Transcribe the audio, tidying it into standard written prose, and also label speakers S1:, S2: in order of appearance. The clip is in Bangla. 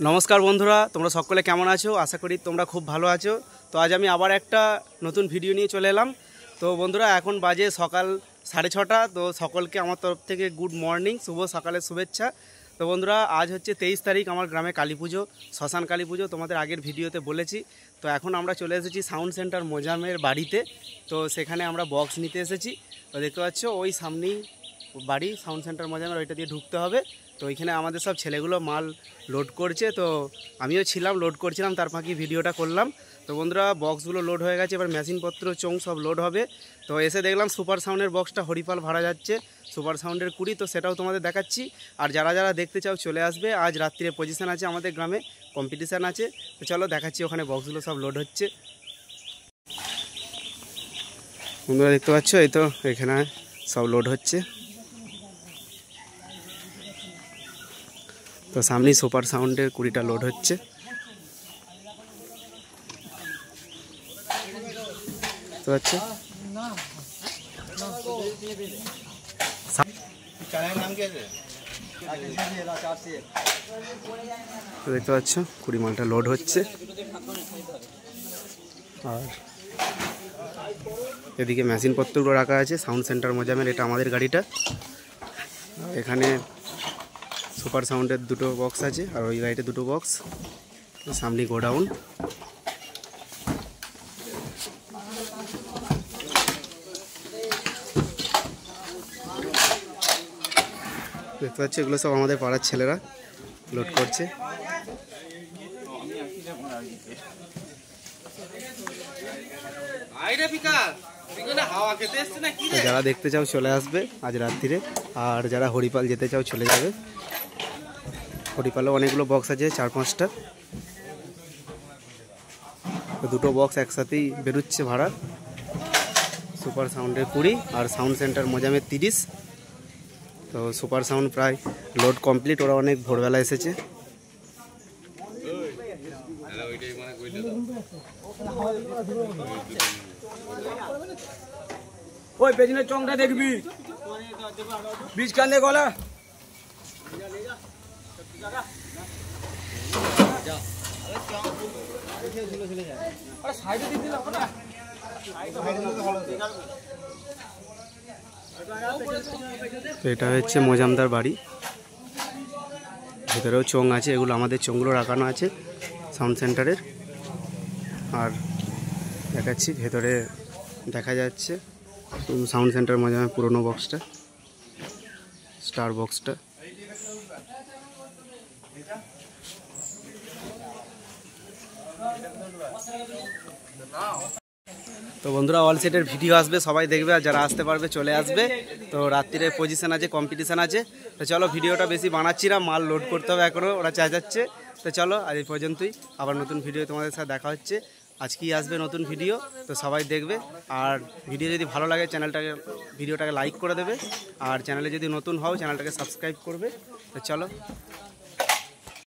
S1: नमस्कार बंधुरा তোমরা সকলে কেমন আছো আশা করি তোমরা খুব ভালো আছো। তো আজ আমি আবার একটা নতুন ভিডিও নিয়ে চলে এলাম। তো বন্ধুরা এখন বাজে সকাল 6:30। তো সকলকে আমার তরফ থেকে গুড মর্নিং, শুভ সকালের শুভেচ্ছা। তো বন্ধুরা আজ হচ্ছে 23 তারিখ, আমার গ্রামে কালী পুজো, শ্মশান কালী পুজো, তোমাদের আগের ভিডিওতে বলেছি। তো এখন আমরা চলে এসেছি সাউন্ড সেন্টার মোজামের বাড়িতে। তো সেখানে আমরা বক্স নিতে এসেছি। তো দেখতে পাচ্ছ ওই সামনেই বাড়ি, সাউন্ড সেন্টার মোজামের, ওইটা দিয়ে ঢুকতে হবে। তো ওইখানে আমাদের সব ছেলেগুলো মাল লোড করছে। তো আমিও ছিলাম, লোড করছিলাম, তার ফাঁকি ভিডিওটা করলাম। তো বন্ধুরা বক্সগুলো লোড হয়ে গেছে, এবার মেশিনপত্র চোং সব লোড হবে। তো এসে দেখলাম সুপার সাউন্ডের বক্সটা হরিপাল ভাড়া যাচ্ছে, সুপার সাউন্ডের 20। তো সেটাও তোমাদের দেখাচ্ছি। আর যারা যারা দেখতে চাও চলে আসবে, আজ রাত্রিরে পজিশন আছে, আমাদের গ্রামে কম্পিটিশান আছে। তো চলো দেখাচ্ছি, ওখানে বক্সগুলো সব লোড হচ্ছে। বন্ধুরা দেখতে পাচ্ছ, এই তো এখানে সব লোড হচ্ছে। তো সামনেই সুপার সাউন্ডের 20টা লোড হচ্ছে। তো হচ্ছে দেখতে পাচ্ছ 20 মালটা লোড হচ্ছে। আর এদিকে মেশিনপত্রগুলো রাখা আছে সাউন্ড সেন্টার মোজামের, এটা আমাদের গাড়িটা। এখানে সুপার সাউন্ডের 2টো বক্স আছে, আর ওই গাড়িতে 2টো বক্স। সামনে গোডাউন। দেখতে পাচ্ছি এগুলো সব আমাদের পাড়ার ছেলেরা লোড করছে। যারা দেখতে চাও চলে আসবে আজ রাত্রিরে, আর যারা হরিপাল যেতে চাও চলে যাবে। হরিপালও অনেকগুলো বক্স আছে, 4-5টা। 2টো বক্স একসাথেই বেরোচ্ছে ভাড়া। সুপার সাউন্ডের 20 আর সাউন্ড সেন্টার মোজামের 30। তো সুপার সাউন্ড প্রায় লোড কমপ্লিট, ওরা অনেক ভোরবেলা এসেছে।
S2: ওই পেছনে চংটা দেখবি, বীজ কান্দে গলা।
S1: তো এটা হচ্ছে মোজামদার বাড়ি, ভেতরেও চোং আছে। এগুলো আমাদের চোংগুলো রাখানো আছে সাউন্ড সেন্টারের। আর দেখাচ্ছি ভেতরে, দেখা যাচ্ছে সাউন্ড সেন্টার মোজামের পুরোনো বক্সটা, স্টার বক্সটা। তো বন্ধুরা অল সেটের ভিডিও আসবে, সবাই দেখবে, আর যারা আসতে পারবে চলে আসবে। তো রাত্রিরে পজিশন আছে, কম্পিটিশান আছে। তো চলো ভিডিওটা বেশি বানাচ্ছি না, মাল লোড করতে হবে এখনও, ওরা চাইছে। তো চলো আজ এই পর্যন্তই, আবার নতুন ভিডিও তোমাদের সাথে দেখা হচ্ছে। আজকেই আসবে নতুন ভিডিও, তো সবাই দেখবে। আর ভিডিও যদি ভালো লাগে ভিডিওটাকে লাইক করে দেবে। আর চ্যানেলে যদি নতুন হও চ্যানেলটাকে সাবস্ক্রাইব করবে। তো চলো।